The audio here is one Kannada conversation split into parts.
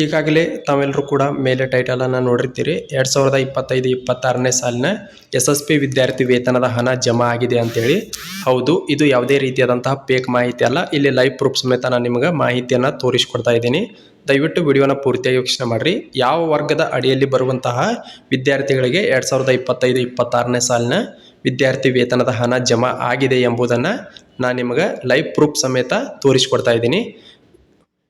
ಈಗಾಗಲೇ ತಾವೆಲ್ಲರೂ ಕೂಡ ಮೇಲೆ ಟೈಟಲನ್ನು ನೋಡಿರ್ತೀರಿ. 2025-26ನೇ ಸಾಲಿನ SSP ವಿದ್ಯಾರ್ಥಿ ವೇತನದ ಹಣ ಜಮಾ ಆಗಿದೆ ಅಂತೇಳಿ. ಹೌದು, ಇದು ಯಾವುದೇ ರೀತಿಯಾದಂತಹ ಫೇಕ್ ಮಾಹಿತಿ ಅಲ್ಲ. ಇಲ್ಲಿ ಲೈವ್ ಪ್ರೂಫ್ ಸಮೇತ ನಾನು ನಿಮಗೆ ಮಾಹಿತಿಯನ್ನು ತೋರಿಸ್ಕೊಡ್ತಾ ಇದ್ದೀನಿ. ದಯವಿಟ್ಟು ವಿಡಿಯೋನ ಪೂರ್ತಿಯಾಗಿ ವೀಕ್ಷಣೆ ಮಾಡಿರಿ. ಯಾವ ವರ್ಗದ ಅಡಿಯಲ್ಲಿ ಬರುವಂತಹ ವಿದ್ಯಾರ್ಥಿಗಳಿಗೆ 2025-26ನೇ ಸಾಲಿನ ವಿದ್ಯಾರ್ಥಿ ವೇತನದ ಹಣ ಜಮಾ ಆಗಿದೆ ಎಂಬುದನ್ನು ನಾನು ನಿಮಗೆ ಲೈವ್ ಪ್ರೂಫ್ ಸಮೇತ ತೋರಿಸ್ಕೊಡ್ತಾ ಇದ್ದೀನಿ.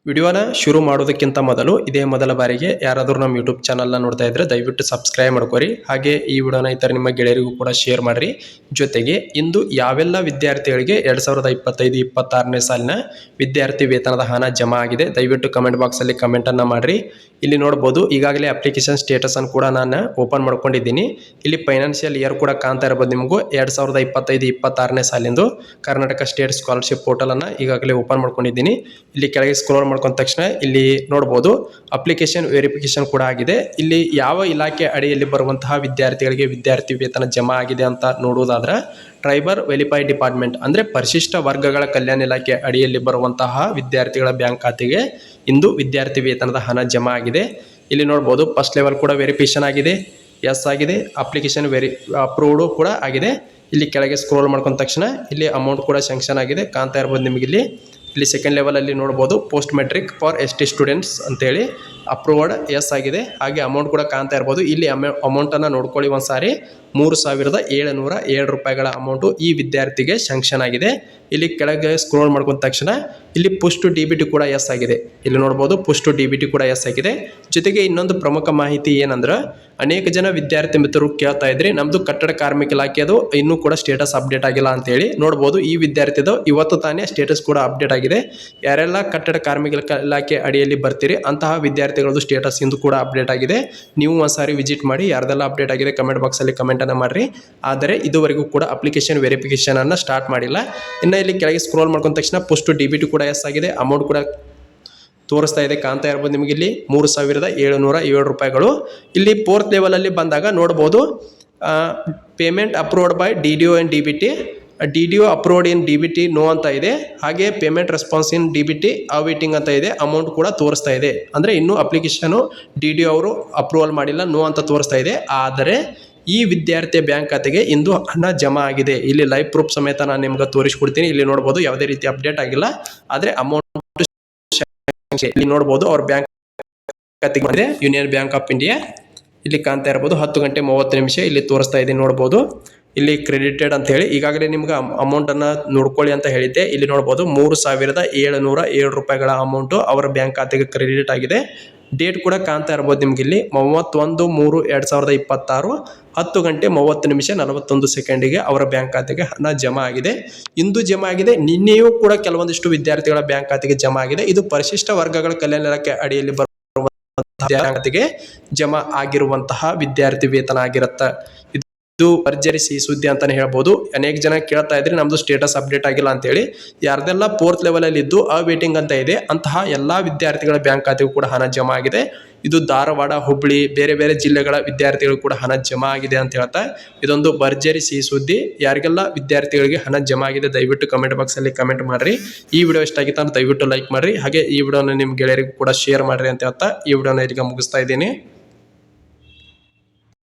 ವಿಡಿಯೋನ ಶುರು ಮಾಡೋದಕ್ಕಿಂತ ಮೊದಲು ಇದೇ ಮೊದಲ ಬಾರಿಗೆ ಯಾರಾದರೂ ನಮ್ಮ ಯೂಟ್ಯೂಬ್ ಚಾನಲ್ನ ನೋಡ್ತಾ ಇದ್ರೆ ದಯವಿಟ್ಟು ಸಬ್ಸ್ಕ್ರೈಬ್ ಮಾಡ್ಕೊರಿ. ಹಾಗೆ ಈ ವಿಡಿಯೋನ ಇತರ ನಿಮ್ಮ ಗೆಳೆಯರಿಗೂ ಕೂಡ ಶೇರ್ ಮಾಡಿರಿ. ಜೊತೆಗೆ ಇಂದು ಯಾವೆಲ್ಲ ವಿದ್ಯಾರ್ಥಿಗಳಿಗೆ 2025-26ನೇ ಸಾಲಿನ ವಿದ್ಯಾರ್ಥಿ ವೇತನದ ಹಣ ಜಮಾ ಆಗಿದೆ ದಯವಿಟ್ಟು ಕಮೆಂಟ್ ಬಾಕ್ಸಲ್ಲಿ ಕಮೆಂಟನ್ನು ಮಾಡಿರಿ. ಇಲ್ಲಿ ನೋಡ್ಬೋದು ಈಗಾಗಲೇ ಅಪ್ಲಿಕೇಶನ್ ಸ್ಟೇಟಸನ್ನು ಕೂಡ ನಾನು ಓಪನ್ ಮಾಡ್ಕೊಂಡಿದ್ದೀನಿ. ಇಲ್ಲಿ ಫೈನಾನ್ಷಿಯಲ್ ಇಯರ್ ಕೂಡ ಕಾಣ್ತಾ ಇರ್ಬೋದು ನಿಮಗೂ. 2025-26ನೇ ಸಾಲಿಂದು ಕರ್ನಾಟಕ ಸ್ಟೇಟ್ ಸ್ಕಾಲರ್ಶಿಪ್ ಪೋರ್ಟಲನ್ನು ಈಗಾಗಲೇ ಓಪನ್ ಮಾಡ್ಕೊಂಡಿದ್ದೀನಿ. ಇಲ್ಲಿ ಕೆಳಗೆ ಸ್ಕ್ರೋಲ್ ಮಾಡ್ಕೊಂಡ ತಕ್ಷಣ ಇಲ್ಲಿ ನೋಡ್ಬೋದು ಅಪ್ಲಿಕೇಶನ್ ವೆರಿಫಿಕೇಶನ್ ಕೂಡ ಆಗಿದೆ. ಇಲ್ಲಿ ಯಾವ ಇಲಾಖೆ ಅಡಿಯಲ್ಲಿ ಬರುವಂತಹ ವಿದ್ಯಾರ್ಥಿಗಳಿಗೆ ವಿದ್ಯಾರ್ಥಿ ವೇತನ ಜಮಾ ಆಗಿದೆ ಅಂತ ನೋಡುವುದಾದ್ರೆ ಟ್ರೈಬಲ್ ವೆರಿಫೈ ಡಿಪಾರ್ಟ್ಮೆಂಟ್ ಅಂದರೆ ಪರಿಶಿಷ್ಟ ವರ್ಗಗಳ ಕಲ್ಯಾಣ ಇಲಾಖೆ ಅಡಿಯಲ್ಲಿ ಬರುವಂತಹ ವಿದ್ಯಾರ್ಥಿಗಳ ಬ್ಯಾಂಕ್ ಖಾತೆಗೆ ಇಂದು ವಿದ್ಯಾರ್ಥಿ ವೇತನದ ಹಣ ಜಮಾ ಆಗಿದೆ. ಇಲ್ಲಿ ನೋಡ್ಬೋದು ಫಸ್ಟ್ ಲೆವೆಲ್ ಕೂಡ ವೆರಿಫಿಕೇಶನ್ ಆಗಿದೆ, ಎಸ್ ಆಗಿದೆ. ಅಪ್ಲಿಕೇಶನ್ ಅಪ್ರೂವ್ಡು ಕೂಡ ಆಗಿದೆ. ಇಲ್ಲಿ ಕೆಳಗೆ ಸ್ಕ್ರೋಲ್ ಮಾಡ್ಕೊಂಡ ತಕ್ಷಣ ಇಲ್ಲಿ ಅಮೌಂಟ್ ಕೂಡ ಸ್ಯಾಂಕ್ಷನ್ ಆಗಿದೆ ಕಾಣ್ತಾ ಇರ್ಬೋದು ನಿಮಗೆ. ಇಲ್ಲಿ ಸೆಕೆಂಡ್ ಲೆವೆಲಲ್ಲಿ ನೋಡ್ಬೋದು post matric for ST students ಅಂತೇಳಿ ಅಪ್ರೂವ್ಡ್ ಎಸ್ ಆಗಿದೆ. ಹಾಗೆ ಅಮೌಂಟ್ ಕೂಡ ಕಾಣ್ತಾ ಇರ್ಬೋದು. ಇಲ್ಲಿ ಅಮೌಂಟನ್ನು ನೋಡ್ಕೊಳ್ಳಿ ಒಂದು ಸಾರಿ. 3,707 ರೂಪಾಯಿಗಳ ಅಮೌಂಟು ಈ ವಿದ್ಯಾರ್ಥಿಗೆ ಸ್ಯಾಂಕ್ಷನ್ ಆಗಿದೆ. ಇಲ್ಲಿ ಕೆಳಗೆ ಸ್ಕ್ರೋಲ್ ಮಾಡ್ಕೊಂಡ ತಕ್ಷಣ ಇಲ್ಲಿ ಪುಸ್ಟ್ DBT ಕೂಡ ಎಸ್ ಆಗಿದೆ. ಇಲ್ಲಿ ನೋಡ್ಬೋದು ಪುಸ್ಟ್ DBT ಕೂಡ ಎಸ್ ಆಗಿದೆ. ಜೊತೆಗೆ ಇನ್ನೊಂದು ಪ್ರಮುಖ ಮಾಹಿತಿ ಏನಂದ್ರೆ ಅನೇಕ ಜನ ವಿದ್ಯಾರ್ಥಿ ಮಿತ್ರರು ಕೇಳ್ತಾ ಇದ್ರಿ ನಮ್ಮದು ಕಟ್ಟಡ ಕಾರ್ಮಿಕ ಇಲಾಖೆದು ಇನ್ನೂ ಕೂಡ ಸ್ಟೇಟಸ್ ಅಪ್ಡೇಟ್ ಆಗಿಲ್ಲ ಅಂತೇಳಿ. ನೋಡ್ಬೋದು ಈ ವಿದ್ಯಾರ್ಥಿದು ಇವತ್ತು ತಾನೇ ಸ್ಟೇಟಸ್ ಕೂಡ ಅಪ್ಡೇಟ್ ಆಗಿದೆ. ಯಾರೆಲ್ಲ ಕಟ್ಟಡ ಕಾರ್ಮಿಕ ಇಲಾಖೆ ಅಡಿಯಲ್ಲಿ ಬರ್ತೀರಿ ಅಂತಹ ವಿದ್ಯಾರ್ಥಿಗಳದ್ದು ಸ್ಟೇಟಸ್ ಇಂದು ಕೂಡ ಅಪ್ಡೇಟ್ ಆಗಿದೆ. ನೀವು ಒಂದ್ಸಾರಿ ವಿಸಿಟ್ ಮಾಡಿ ಯಾರ್ದೆಲ್ಲ ಅಪ್ಡೇಟ್ ಆಗಿದೆ ಕಮೆಂಟ್ ಬಾಕ್ಸಲ್ಲಿ ಕಮೆಂಟನ್ನು ಮಾಡಿರಿ. ಆದರೆ ಇದುವರೆಗೂ ಕೂಡ ಅಪ್ಲಿಕೇಶನ್ ವೆರಿಫಿಕೇಶನ್ ಅನ್ನು ಸ್ಟಾರ್ಟ್ ಮಾಡಿಲ್ಲ. ಇನ್ನು ಇಲ್ಲಿ ಕೆಳಗೆ ಸ್ಕ್ರೋಲ್ ಮಾಡ್ಕೊಂಡ ತಕ್ಷಣ ಪೋಸ್ಟ್ DBT ಕೂಡ ಎಸ್ ಆಗಿದೆ. ಅಮೌಂಟ್ ಕೂಡ ತೋರಿಸ್ತಾ ಇದೆ ಕಾಣ್ತಾ ಇರ್ಬೋದು ನಿಮಗೆ. ಇಲ್ಲಿ 3,707 ರೂಪಾಯಿಗಳು. ಇಲ್ಲಿ ಫೋರ್ತ್ ಲೆವೆಲಲ್ಲಿ ಬಂದಾಗ ನೋಡ್ಬೋದು payment approved by DDO and DBT. DDO approved in DBT no ಅಂತ ಇದೆ. ಹಾಗೆ payment response in DBT awaiting ಅಂತ ಇದೆ. ಅಮೌಂಟ್ ಕೂಡ ತೋರಿಸ್ತಾ ಇದೆ. ಅಂದರೆ ಇನ್ನೂ ಅಪ್ಲಿಕೇಶನು DDO ಅವರು ಅಪ್ರೂವಲ್ ಮಾಡಿಲ್ಲ, ನೋ ಅಂತ ತೋರಿಸ್ತಾ ಇದೆ. ಆದರೆ ಈ ವಿದ್ಯಾರ್ಥಿಯ ಬ್ಯಾಂಕ್ ಖಾತೆಗೆ ಇಂದು ಹಣ ಜಮಾ ಆಗಿದೆ. ಇಲ್ಲಿ ಲೈವ್ ಪ್ರೂಫ್ ಸಮೇತ ನಾನು ನಿಮ್ಗೆ ತೋರಿಸ್ಕೊಡ್ತೀನಿ. ಇಲ್ಲಿ ನೋಡ್ಬೋದು ಯಾವುದೇ ರೀತಿ ಅಪ್ಡೇಟ್ ಆಗಿಲ್ಲ. ಆದರೆ ಅಮೌಂಟ್ ಇಲ್ಲಿ ನೋಡ್ಬೋದು ಅವ್ರ ಬ್ಯಾಂಕ್ ಖಾತೆಗೆ ಬಂದಿದೆ. ಯೂನಿಯನ್ ಬ್ಯಾಂಕ್ ಆಫ್ ಇಂಡಿಯಾ ಇಲ್ಲಿ ಕಾಣ್ತಾ ಇರ್ಬೋದು 10:30 ಇಲ್ಲಿ ತೋರಿಸ್ತಾ ಇದೆ. ನೋಡ್ಬೋದು ಇಲ್ಲಿ ಕ್ರೆಡಿಟೆಡ್ ಅಂತ ಹೇಳಿ ಈಗಾಗಲೇ ನಿಮ್ಗೆ ಅಮೌಂಟನ್ನು ನೋಡ್ಕೊಳ್ಳಿ ಅಂತ ಹೇಳಿದ್ದೆ. ಇಲ್ಲಿ ನೋಡ್ಬೋದು 3,707 ರೂಪಾಯಿಗಳ ಅಮೌಂಟು ಅವರ ಬ್ಯಾಂಕ್ ಖಾತೆಗೆ ಕ್ರೆಡಿಟ್ ಆಗಿದೆ. ಡೇಟ್ ಕೂಡ ಕಾಣ್ತಾ ಇರ್ಬೋದು ನಿಮ್ಗೆ. ಇಲ್ಲಿ 31/3/2026 10:30:41 ಅವರ ಬ್ಯಾಂಕ್ ಖಾತೆಗೆ ಹಣ ಜಮಾ ಆಗಿದೆ. ಇಂದು ಜಮಾ ಆಗಿದೆ. ನಿನ್ನೆಯೂ ಕೂಡ ಕೆಲವೊಂದಿಷ್ಟು ವಿದ್ಯಾರ್ಥಿಗಳ ಬ್ಯಾಂಕ್ ಖಾತೆಗೆ ಜಮಾ ಆಗಿದೆ. ಇದು ಪರಿಶಿಷ್ಟ ವರ್ಗಗಳ ಕಲ್ಯಾಣ ಇಲಾಖೆ ಅಡಿಯಲ್ಲಿ ಬರುವಂತಹ ಖಾತೆಗೆ ಜಮಾ ಆಗಿರುವಂತಹ ವಿದ್ಯಾರ್ಥಿ ವೇತನ ಆಗಿರುತ್ತೆ. ಇದು ಭರ್ಜರಿ ಸಿಹಿ ಸುದ್ದಿ ಅಂತಾನೆ ಹೇಳ್ಬೋದು. ಅನೇಕ ಜನ ಕೇಳ್ತಾ ಇದ್ರಿ ನಮ್ದು ಸ್ಟೇಟಸ್ ಅಪ್ಡೇಟ್ ಆಗಿಲ್ಲ ಅಂತೇಳಿ. ಯಾರ್ದೆಲ್ಲ ಫೋರ್ತ್ ಲೆವೆಲಲ್ಲಿ ಇದ್ದು ವೇಟಿಂಗ್ ಅಂತ ಇದೆ ಅಂತಹ ಎಲ್ಲಾ ವಿದ್ಯಾರ್ಥಿಗಳ ಬ್ಯಾಂಕ್ ಖಾತೆಗೂ ಕೂಡ ಹಣ ಜಮಾ ಆಗಿದೆ. ಇದು ಧಾರವಾಡ, ಹುಬ್ಬಳ್ಳಿ, ಬೇರೆ ಬೇರೆ ಜಿಲ್ಲೆಗಳ ವಿದ್ಯಾರ್ಥಿಗಳು ಕೂಡ ಹಣ ಜಮಾ ಆಗಿದೆ ಅಂತ ಹೇಳ್ತಾ ಇದೊಂದು ಭರ್ಜರಿ ಸಿಹಿ ಸುದ್ದಿ. ಯಾರಿಗೆಲ್ಲ ವಿದ್ಯಾರ್ಥಿಗಳಿಗೆ ಹಣ ಜಮಾ ಆಗಿದೆ ದಯವಿಟ್ಟು ಕಮೆಂಟ್ ಬಾಕ್ಸಲ್ಲಿ ಕಮೆಂಟ್ ಮಾಡ್ರಿ. ಈ ವಿಡಿಯೋ ಇಷ್ಟ ಆಗಿತ್ತು ಅಂತ ದಯವಿಟ್ಟು ಲೈಕ್ ಮಾಡ್ರಿ. ಹಾಗೆ ಈ ವಿಡಿಯೋನ ನಿಮ್ಮ ಗೆಳೆಯರಿಗೂ ಕೂಡ ಶೇರ್ ಮಾಡ್ರಿ ಅಂತ ಹೇಳ್ತಾ ಈ ವಿಡಿಯೋನ ಇಲ್ಲಿಗೆ ಮುಗಿಸ್ತಾ ಇದ್ದೀನಿ.